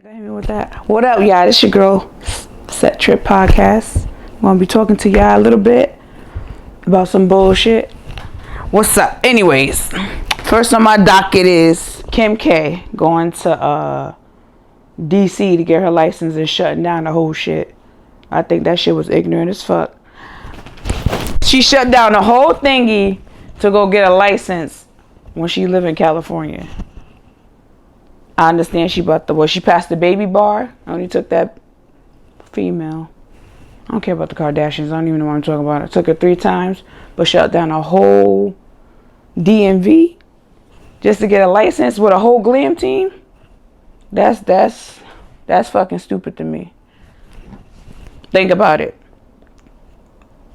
Go hit me with that. What up, y'all? This your girl, Set Trip Podcast. I'm gonna be talking to y'all a little bit about some bullshit. What's up? Anyways, first on my docket is Kim K going to DC to get her license and shutting down the whole shit. I think that shit was ignorant as fuck. She shut down the whole thingy to go get a license when she live in California. I understand she passed the baby bar. I only took that female. I don't care about the Kardashians. I don't even know what I'm talking about. I took her 3 times, but shut down a whole DMV just to get a license with a whole glam team. That's fucking stupid to me. Think about it.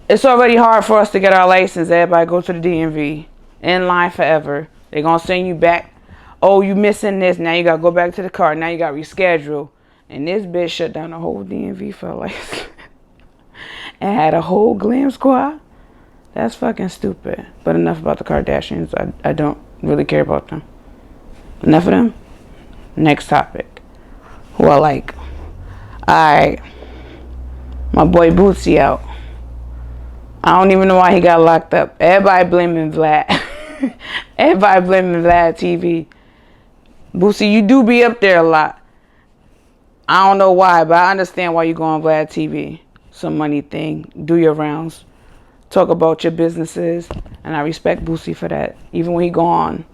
It's already hard for us to get our license. Everybody go to the DMV. In line forever. They're going to send you back. Oh, you missing this. Now you got to go back to the car. Now you got to reschedule. And this bitch shut down the whole DMV for a license. And had a whole glam squad. That's fucking stupid. But enough about the Kardashians. I don't really care about them. Enough of them. Next topic. Who I like. Alright. My boy Bootsy out. I don't even know why he got locked up. Everybody blaming Vlad. Everybody blaming Vlad TV. Bootsy, you do be up there a lot. I don't know why, but I understand why you go on Vlad TV. Some money thing. Do your rounds. Talk about your businesses. And I respect Bootsy for that. Even when he go on.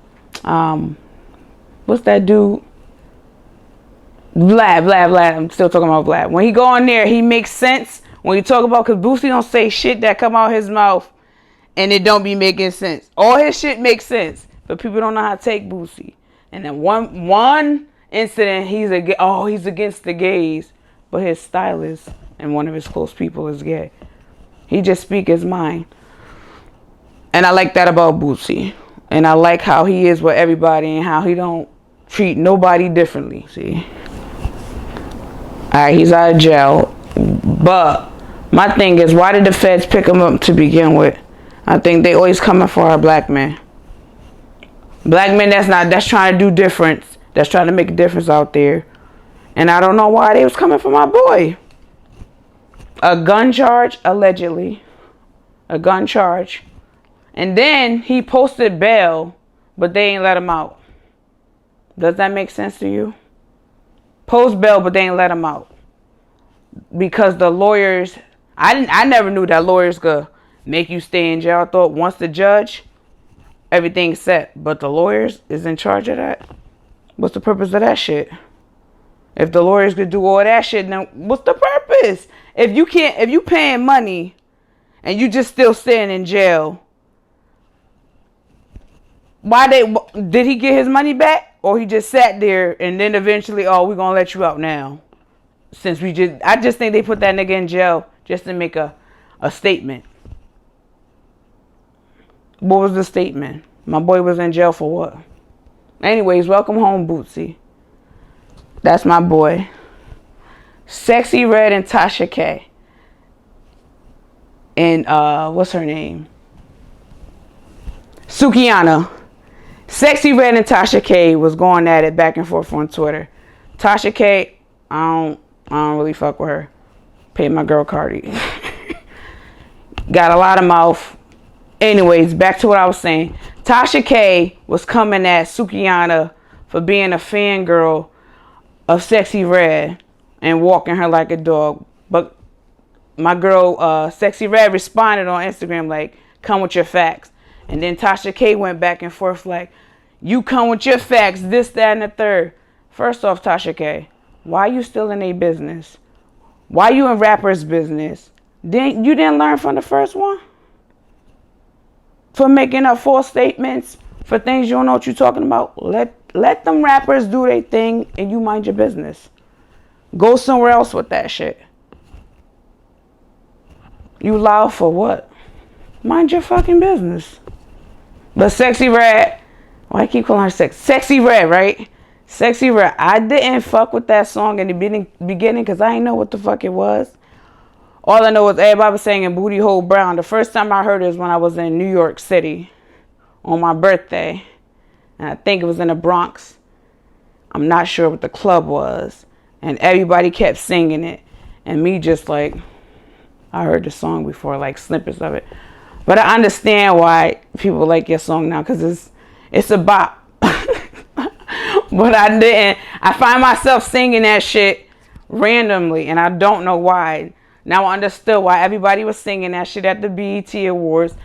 What's that dude? Vlad. I'm still talking about Vlad. When he go on there, he makes sense. When you talk about, because Bootsy don't say shit that come out his mouth and it don't be making sense. All his shit makes sense, but people don't know how to take Bootsy. And then one incident, he's against the gays, but his stylist and one of his close people is gay. He just speak his mind. And I like that about Bootsy. And I like how he is with everybody and how he don't treat nobody differently. See? Alright, he's out of jail. But my thing is, why did the feds pick him up to begin with? I think they always coming for our black men. Black men that's trying to do difference. That's trying to make a difference out there. And I don't know why they was coming for my boy. A gun charge, allegedly. A gun charge. And then he posted bail, but they ain't let him out. Does that make sense to you? Post bail, but they ain't let him out. Because the lawyers, I never knew that lawyers could make you stay in jail. I thought once the judge, everything's set. But the lawyers is in charge of that. What's the purpose of that shit? If the lawyers could do all that shit, then what's the purpose? If you paying money and you just still staying in jail, did he get his money back? Or he just sat there and then eventually, we're gonna let you out now. I just think they put that nigga in jail just to make a statement. What was the statement? My boy was in jail for what? Anyways, welcome home, Bootsy. That's my boy. Sexyy Red and Tasha K. And what's her name? Sukihana. Sexyy Red and Tasha K was going at it back and forth on Twitter. Tasha K, I don't really fuck with her. Pay my girl Cardi. Got a lot of mouth. Anyways, back to what I was saying. Tasha K was coming at Sukihana for being a fangirl of Sexyy Red and walking her like a dog. But my girl Sexyy Red responded on Instagram like, come with your facts. And then Tasha K went back and forth like, you come with your facts, this, that, and the third. First off, Tasha K, why you still in a business? Why you in rappers' business? You didn't learn from the first one? For making up false statements for things you don't know what you're talking about? Let them rappers do their thing and you mind your business. Go somewhere else with that shit. You loud for what? Mind your fucking business. But Sexyy Red, why I keep calling her Sexyy Red, right? Sexyy Red. I didn't fuck with that song in the beginning because I didn't know what the fuck it was. All I know is everybody was saying Booty Hole Brown. The first time I heard it was when I was in New York City on my birthday. And I think it was in the Bronx. I'm not sure what the club was. and everybody kept singing it, and me just like, I heard the song before, like snippets of it, but I understand why people like your song now, because it's a bop. But I didn't. I find myself singing that shit randomly, and I don't know why. Now I understood why everybody was singing that shit at the BET Awards,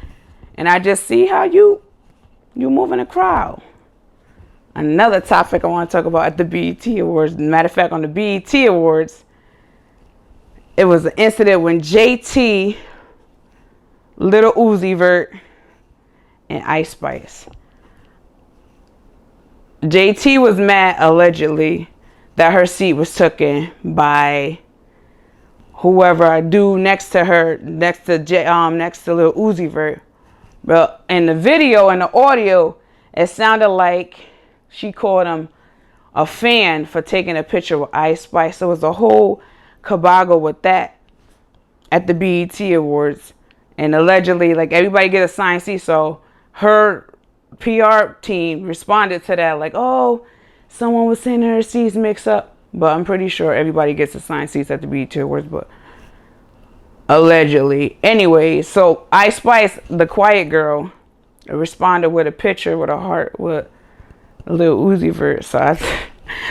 and I just see how you move in the crowd. Another topic I want to talk about at the BET Awards. Matter of fact, on the BET Awards, it was an incident when JT, Lil Uzi Vert, and Ice Spice. JT was mad, allegedly, that her seat was taken by whoever, a dude next to her, next to Lil Uzi Vert. But in the video and the audio, it sounded like she called him a fan for taking a picture with Ice Spice. So it was a whole cabago with that at the BET Awards. And allegedly, like, everybody get a signed seat. So her PR team responded to that like, oh, someone was saying her seats mix up. But I'm pretty sure everybody gets assigned seats at the BET Awards, but allegedly. Anyway, so Ice Spice, the quiet girl, responded with a picture with a heart with Lil Uzi Vert. So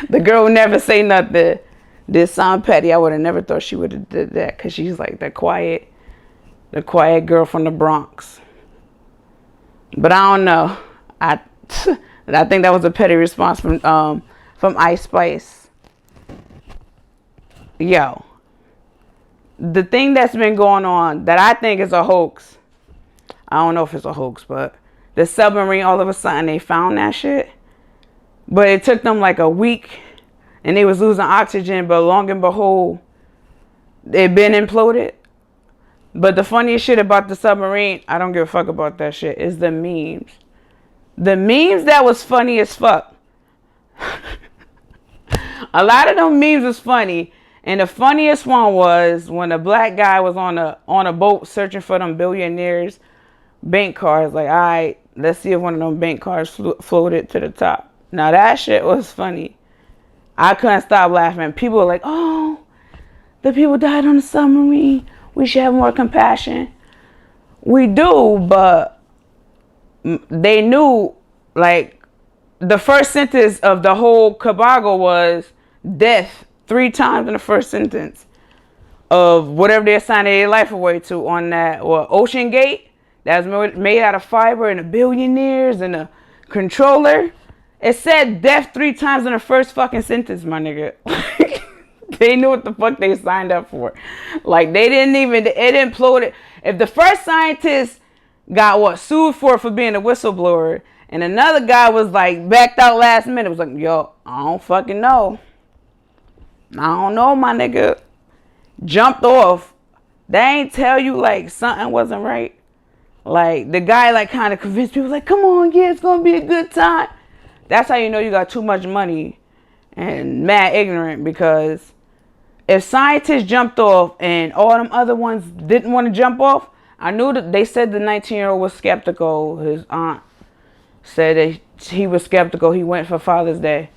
the girl would never say nothing. Did sound petty. I would have never thought she would have did that, because she's like the quiet girl from the Bronx. But I don't know. I think that was a petty response from Ice Spice. Yo, the thing that's been going on that I think is a hoax. I don't know if it's a hoax, but the submarine, all of a sudden they found that shit. But it took them like a week, and they was losing oxygen. But long and behold, it been imploded. But the funniest shit about the submarine, I don't give a fuck about that shit, is the memes. The memes that was funny as fuck. A lot of them memes was funny. And the funniest one was when a black guy was on a boat searching for them billionaires' bank cards. Like, all right, let's see if one of them bank cards floated to the top. Now that shit was funny. I couldn't stop laughing. People were like, oh, the people died on the submarine. We should have more compassion. We do, but they knew, like, the first sentence of the whole cabago was death 3 times in the first sentence of whatever they assigned their life away to on that, or Ocean Gate, that was made out of fiber, and the billionaires and the controller. It said death 3 times in the first fucking sentence, my nigga. They knew what the fuck they signed up for. Like, they didn't even, it imploded. If the first scientist got sued for being a whistleblower, and another guy was like backed out last minute, was like, yo, I don't fucking know. I don't know, my nigga. Jumped off. They ain't tell you like something wasn't right. Like, the guy like kind of convinced people, like, come on, yeah, it's gonna be a good time. That's how you know you got too much money and mad ignorant, because if scientists jumped off and all them other ones didn't want to jump off, I knew that they said the 19-year-old was skeptical. His aunt said that he was skeptical. He went for Father's Day.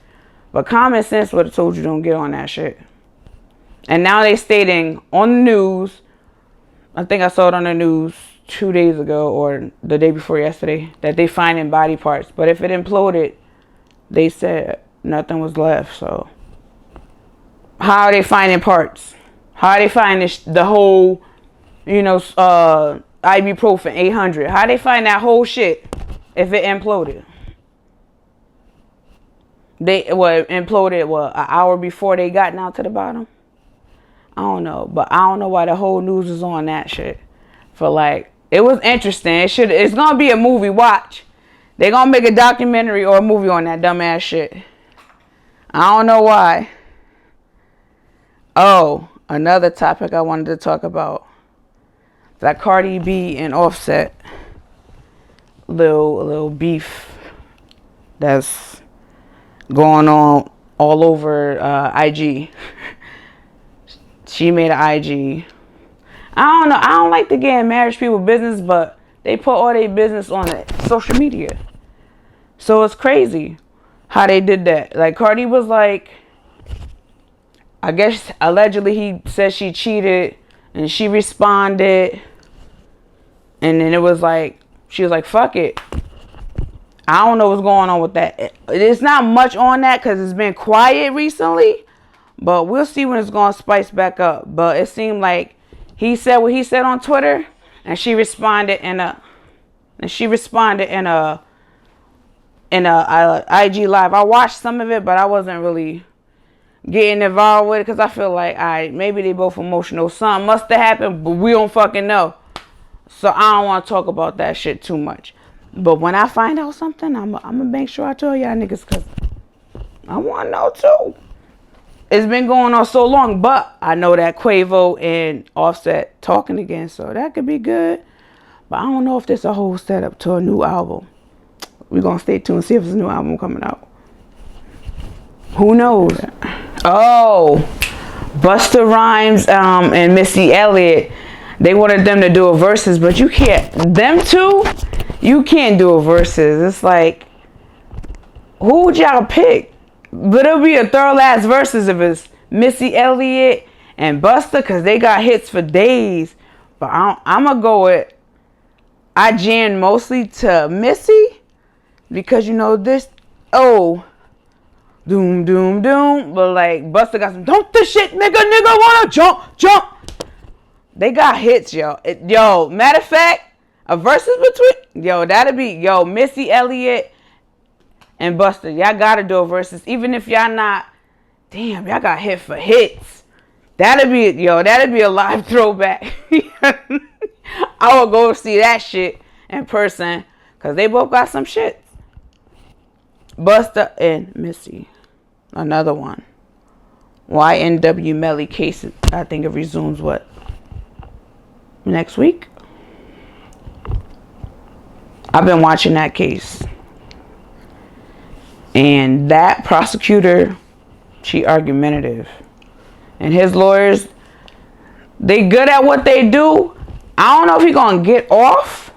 But common sense would have told you don't get on that shit. And now they stating on the news, I think I saw it on the news 2 days ago or the day before yesterday, that they finding body parts. But if it imploded, they said nothing was left. So how are they finding parts? How are they finding the whole, ibuprofen 800? How they find that whole shit if it imploded? Imploded an hour before they got down to the bottom? I don't know. But I don't know why the whole news is on that shit. For like, it was interesting. It's gonna be a movie. Watch. They're gonna make a documentary or a movie on that dumbass shit. I don't know why. Oh, another topic I wanted to talk about. That Cardi B and Offset little beef that's going on all over IG. She made an IG. I don't know. I don't like to get in marriage people business, but they put all their business on social media. So it's crazy how they did that. Like, Cardi was like, I guess allegedly he said she cheated, and she responded, and then it was like, she was like, fuck it. I don't know what's going on with that. It's not much on that because it's been quiet recently, but we'll see when it's going to spice back up. But it seemed like he said what he said on Twitter, and she responded in a IG live. I watched some of it, but I wasn't really getting involved with it because I feel like, maybe they both emotional. Something must have happened, but we don't fucking know. So I don't want to talk about that shit too much. But when I find out something, I'm going to make sure I tell y'all niggas, because I want to know too. It's been going on so long, but I know that Quavo and Offset talking again, so that could be good. But I don't know if there's a whole setup to a new album. We're going to stay tuned and see if there's a new album coming out. Who knows? Oh, Busta Rhymes and Missy Elliott, they wanted them to do a verses, but you can't. Them two, you can't do a verses. It's like, who would y'all pick? But it'll be a thorough ass verses if it's Missy Elliott and Busta, because they got hits for days. But I'm going to go with, I jammed mostly to Missy, because you know this, doom, doom, doom. But like, Busta got some, don't this shit, nigga wanna jump. They got hits, yo. Matter of fact, a versus between, that'll be, Missy Elliott and Busta. Y'all gotta do a versus, even if y'all not, damn, y'all got hit for hits. That'll be a live throwback. I will go see that shit in person, because they both got some shit. Busta and Missy. Another one. YNW Melly case, I think it resumes next week? I've been watching that case. And that prosecutor, she argumentative. And his lawyers, they good at what they do. I don't know if he gonna get off.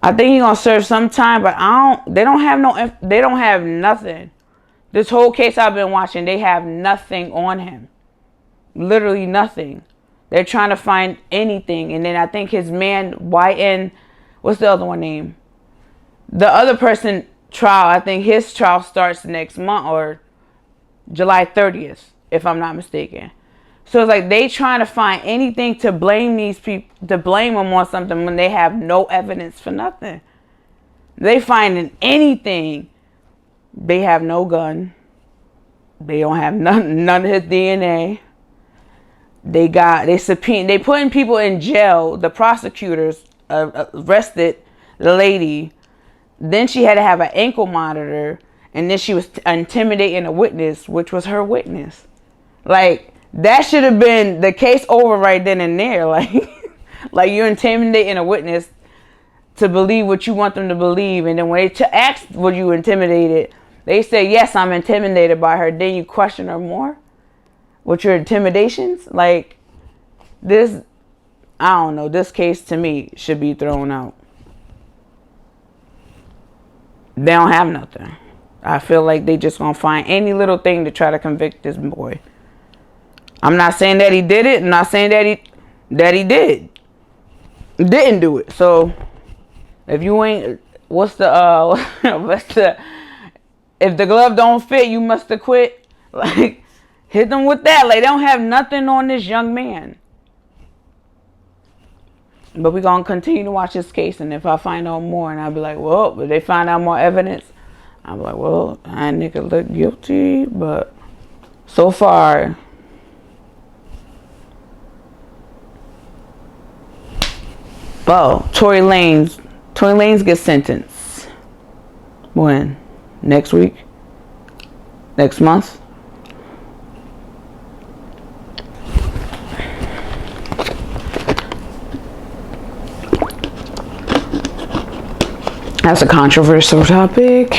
I think he gonna serve some time, but they don't have nothing. This whole case I've been watching, they have nothing on him. Literally nothing. They're trying to find anything. And then I think his man, what's the other one name? The other person trial, I think his trial starts next month or July 30th, if I'm not mistaken. So it's like they trying to find anything to blame these people, to blame them on something when they have no evidence for nothing. They finding anything. They have no gun. They don't have none of his DNA. They putting people in jail. The prosecutors arrested the lady. Then she had to have an ankle monitor, and then she was intimidating a witness, which was her witness. Like, that should have been the case over right then and there. Like you're intimidating a witness to believe what you want them to believe, and then when they ask were you intimidated, they say yes, I'm intimidated by her. Then you question her more with your intimidations. Like, this, I don't know. This case to me should be thrown out. They don't have nothing. I feel like they just gonna find any little thing to try to convict this boy. I'm not saying that he did it. I'm not saying that he didn't do it. So if you ain't, if the glove don't fit, you must have quit. Like, hit them with that. Like, they don't have nothing on this young man. But we're going to continue to watch this case. And if I find out more, and I'll be like, well, if they find out more evidence, I'll be like, well, I nigga look guilty. But so far, Tory Lanez gets sentenced. When? Next week? Next month? That's a controversial topic.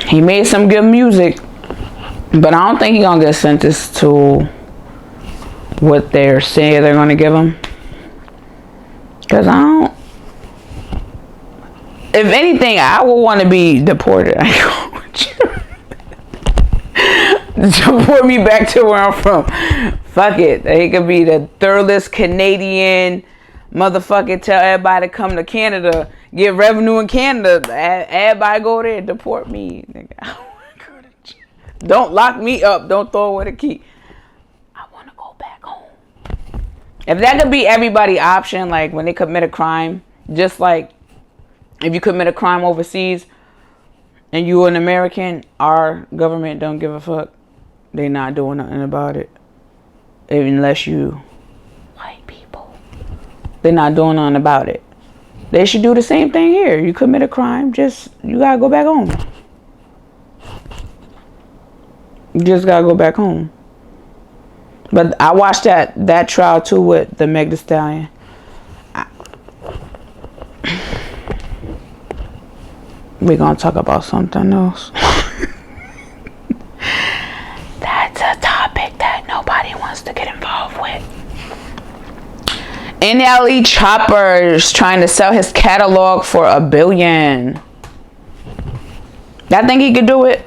He made some good music, but I don't think he's gonna get sentenced to what they're saying they're gonna give him. Cause if anything, I would want to be deported. Deport me back to where I'm from. Fuck it. He could be the thirdest Canadian motherfucker. Tell everybody to come to Canada. Get revenue in Canada. Everybody go there. Deport me. Nigga. Don't lock me up. Don't throw away the key. I want to go back home. If that could be everybody's option, like when they commit a crime, just like if you commit a crime overseas and you're an American, our government don't give a fuck. They not doing nothing about it. Unless you white people. They're not doing nothing about it. They should do the same thing here. You commit a crime, you gotta go back home. You just gotta go back home. But I watched that trial too with the Meg Thee Stallion. We're gonna talk about something else. That's a topic that nobody wants to get involved with. NLE Choppa is trying to sell his catalog for $1 billion. I think he could do it.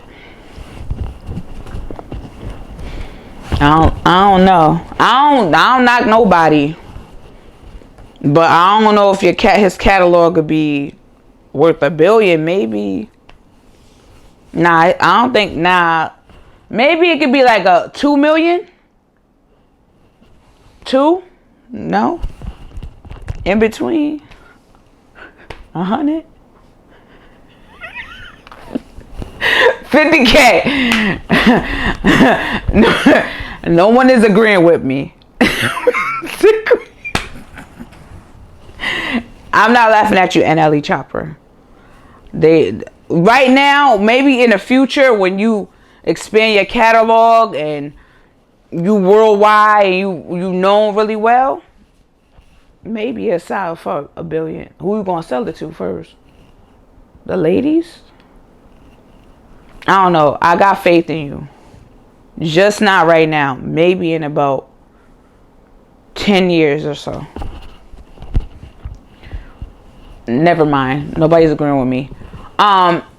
I don't know. I don't knock nobody. But I don't know if his catalog could be worth $1 billion. Maybe. Nah, I don't think. Nah. Maybe it could be like a 2 million. 2? No. In between. 100. 50K. No one is agreeing with me. I'm not laughing at you, NLE Choppa. Right now, maybe in the future when you expand your catalog and you worldwide and you known really well, maybe it's sell for $1 billion. Who you gonna sell it to first? The ladies? I don't know. I got faith in you. Just not right now. Maybe in about 10 years or so. Never mind. Nobody's agreeing with me.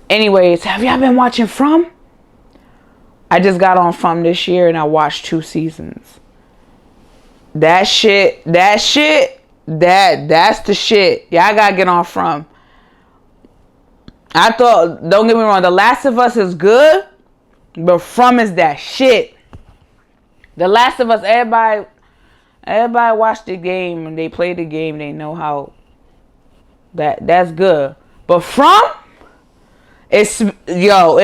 Anyways, have y'all been watching From? I just got on From this year and I watched 2 seasons. That's the shit. Y'all gotta get on From. I thought, don't get me wrong, The Last of Us is good, but From is that shit. The Last of Us, everybody watched the game and they played the game. They know how that's good. But From, it's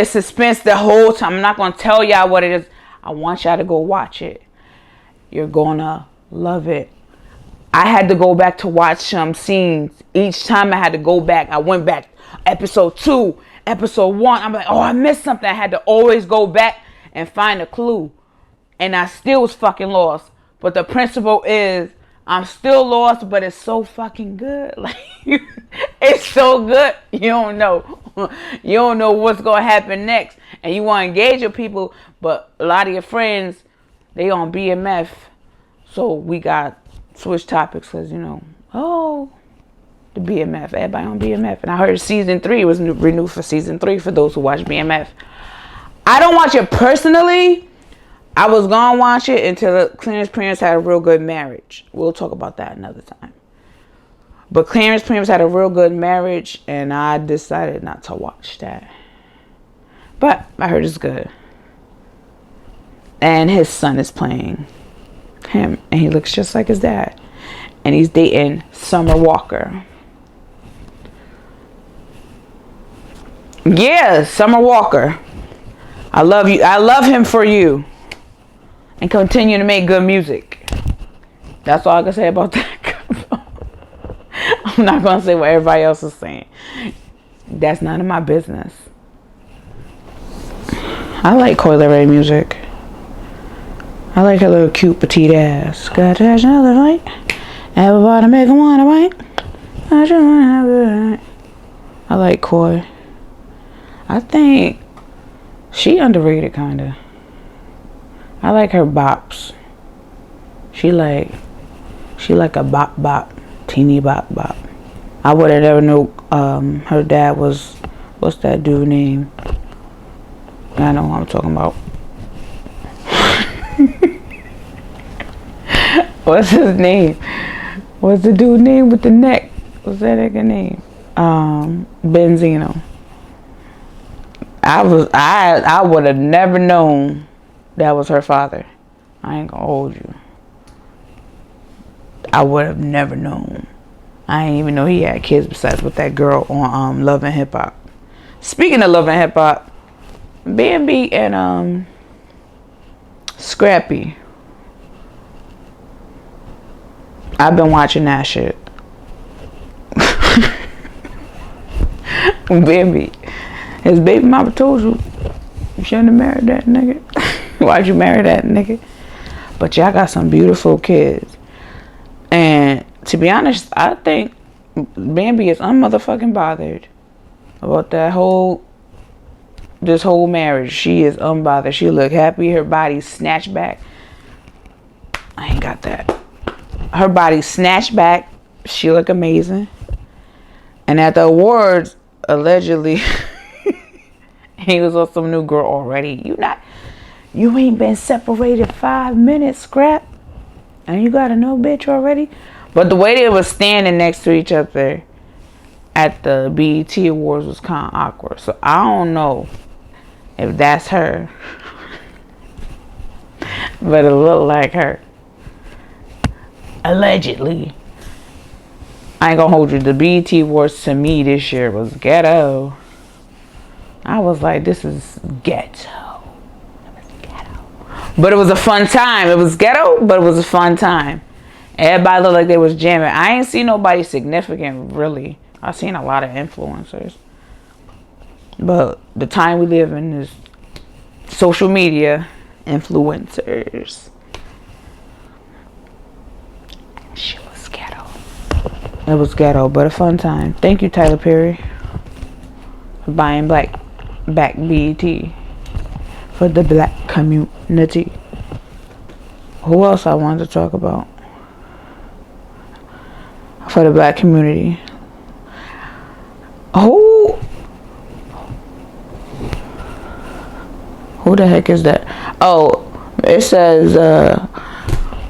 suspense the whole time. I'm not gonna tell y'all what it is. I want y'all to go watch it. You're gonna love it. I had to go back to watch some scenes. Each time I had to go back, I went back. Episode 2, episode 1. I'm like, oh, I missed something. I had to always go back and find a clue. And I still was fucking lost. But the principle is, I'm still lost, but it's so fucking good. Like, it's so good. You don't know. You don't know what's going to happen next. And you want to engage with people, but a lot of your friends, they on BMF. So we got switch topics because, the BMF. Everybody on BMF. And I heard season 3 was renewed for season 3 for those who watch BMF. I don't watch it personally. I was going to watch it until Clarence parents had a real good marriage. We'll talk about that another time. But Clarence parents had a real good marriage and I decided not to watch that. But I heard it's good. And his son is playing him. And he looks just like his dad. And he's dating Summer Walker. Yeah, Summer Walker. I love you. I love him for you. And continue to make good music. That's all I can say about that. I'm not going to say what everybody else is saying. That's none of my business. I like Coi Leray music. I like her little cute petite ass. Got to have another light. Everybody make them wanna bite. I just wanna have it. I like Coi. I think she underrated kinda. I like her bops. She like a bop, teeny bop. I would have never knew her dad was, what's that dude name? I know who I'm talking about. What's his name? What's the dude name with the neck? What's that nigga name? Benzino. I would have never known that was her father. I ain't gonna hold you. I would have never known. I didn't even know he had kids besides with that girl on Love and Hip Hop. Speaking of Love and Hip Hop, B&B and Scrappy. I've been watching that shit. B&B. His baby mama told you shouldn't have married that nigga. Why'd you marry that nigga? But y'all got some beautiful kids. And to be honest, I think Bambi is unmotherfucking bothered about this whole marriage. She is unbothered. She look happy. Her body snatched back. I ain't got that. Her body snatched back. She look amazing. And at the awards, allegedly, he was with some new girl already. You ain't been separated 5 minutes, Scrap. And you got a new bitch already? But the way they was standing next to each other at the BET Awards was kind of awkward. So I don't know if that's her. But it looked like her. Allegedly. I ain't gonna hold you. The BET Awards to me this year was ghetto. I was like, this is ghetto. But it was a fun time. It was ghetto, but it was a fun time. Everybody looked like they was jamming. I ain't seen nobody significant, really. I seen a lot of influencers. But the time we live in is social media influencers. Shit was ghetto. It was ghetto, but a fun time. Thank you, Tyler Perry, for buying back BET. For the black community. Who else I wanted to talk about? For the black community. Who the heck is that? Oh, it says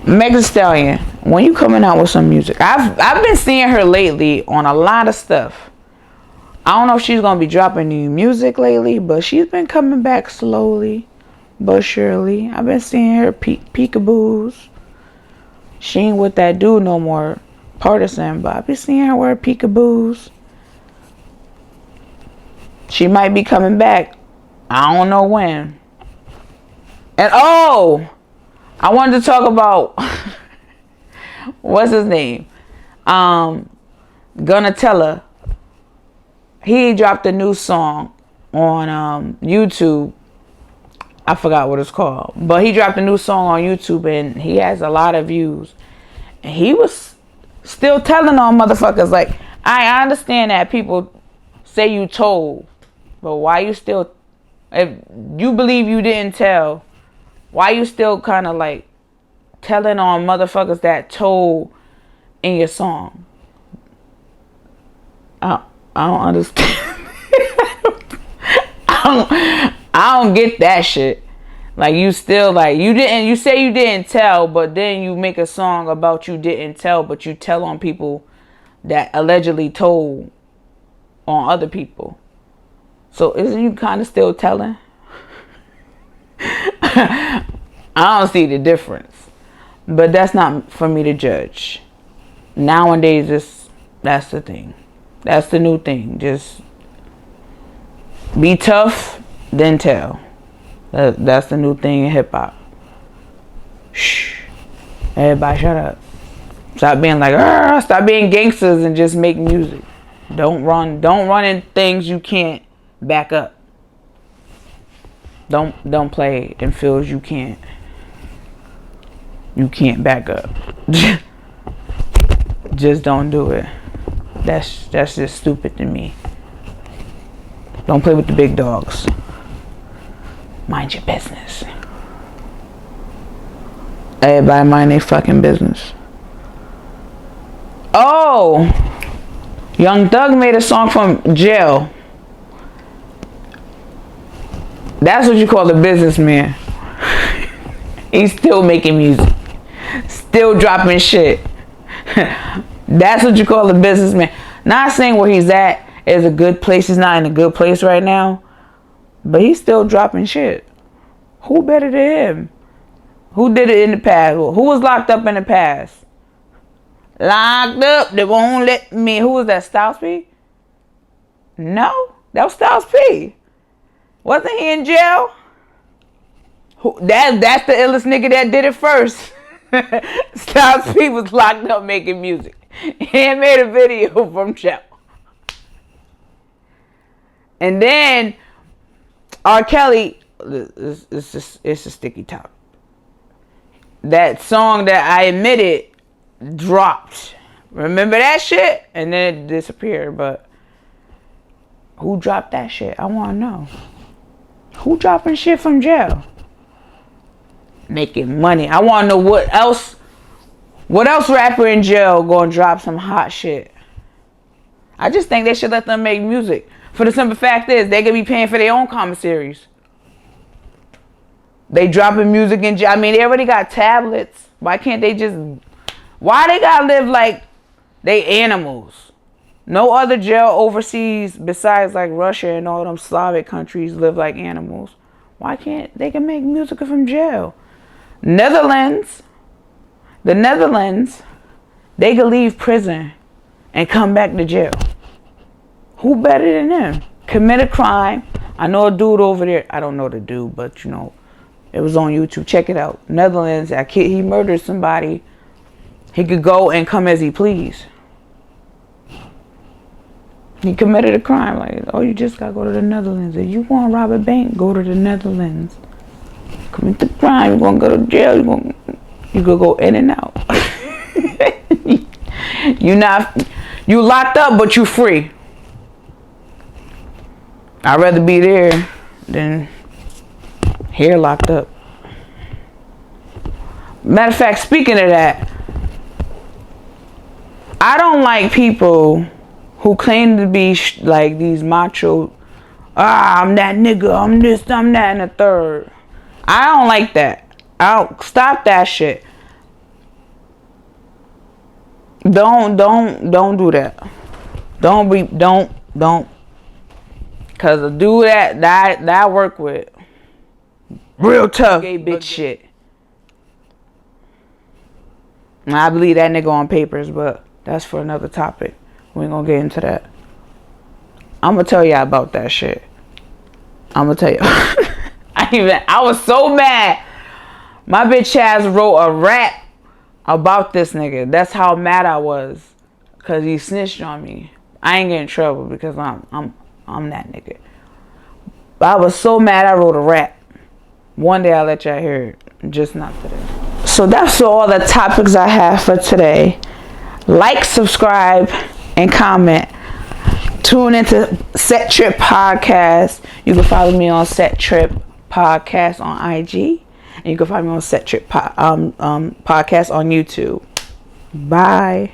Meg Thee Stallion. When you coming out with some music? I've been seeing her lately on a lot of stuff. I don't know if she's going to be dropping new music lately, but she's been coming back slowly but surely. I've been seeing her peekaboos. She ain't with that dude no more, Partisan, but I've been seeing her wear peekaboos. She might be coming back. I don't know when. And I wanted to talk about what's his name? Gunnatello. He dropped a new song on YouTube. I forgot what it's called. But he dropped a new song on YouTube and he has a lot of views. And he was still telling on motherfuckers like, I understand that people say you told. But why you still, if you believe you didn't tell, why you still kind of like telling on motherfuckers that told in your song? I don't understand. I don't get that shit. Like you still like you say you didn't tell, but then you make a song about you didn't tell, but you tell on people that allegedly told on other people. So isn't you kind of still telling? I don't see the difference. But that's not for me to judge. Nowadays that's the thing. That's the new thing. Just be tough, then tell. That's the new thing in hip hop. Shh. Everybody shut up. Stop being like, stop being gangsters and just make music. Don't run in things you can't back up. Don't play in fields you can't back up. Just don't do it. That's just stupid to me. Don't play with the big dogs. Mind your business. Everybody mind their fucking business. Oh! Young Thug made a song from jail. That's what you call a businessman. He's still making music. Still dropping shit. That's what you call a businessman. Not saying where he's at is a good place. He's not in a good place right now. But he's still dropping shit. Who better than him? Who did it in the past? Who was locked up in the past? Locked up, they won't let me. Who was that, Styles P? No, that was Styles P. Wasn't he in jail? That's the illest nigga that did it first. Styles P was locked up making music. He made a video from jail. And then R. Kelly, it's a sticky topic. That song that I admitted dropped. Remember that shit? And then it disappeared. But who dropped that shit? I want to know. Who dropping shit from jail? Making money. I want to know what else rapper in jail gonna drop some hot shit. I just think they should let them make music. For the simple fact is, they could be paying for their own commissaries. They dropping music in jail. I mean, they already got tablets. Why can't they just... Why they gotta live like they animals? No other jail overseas besides like Russia and all them Slavic countries live like animals. Why can't they can make music from jail? The Netherlands, they could leave prison and come back to jail. Who better than them? Commit a crime. I know a dude over there. I don't know the dude, but you know, it was on YouTube. Check it out. Netherlands, he murdered somebody. He could go and come as he please. He committed a crime. Like, oh, you just gotta go to the Netherlands. If you want to rob a bank, go to the Netherlands. Commit the crime, you're gonna go to jail. You could go in and out. You locked up, but you free. I'd rather be there than here locked up. Matter of fact, speaking of that, I don't like people who claim to be like these macho, I'm that nigga, I'm this, I'm that, and the third. I don't like that. I'll stop that shit. Don't do that. Don't. Cause the dude that I work with, real tough, gay bitch shit. And I believe that nigga on papers, but that's for another topic. We ain't gonna get into that. I'm gonna tell y'all about that shit. I'm gonna tell you. I was so mad. My bitch ass wrote a rap about this nigga. That's how mad I was. Cause he snitched on me. I ain't getting in trouble because I'm that nigga. But I was so mad I wrote a rap. One day I'll let y'all hear it. Just not today. So that's all the topics I have for today. Like, subscribe, and comment. Tune into Set Trip Podcast. You can follow me on Set Trip Podcast on IG. And you can find me on Set Trip Podcast on YouTube. Bye.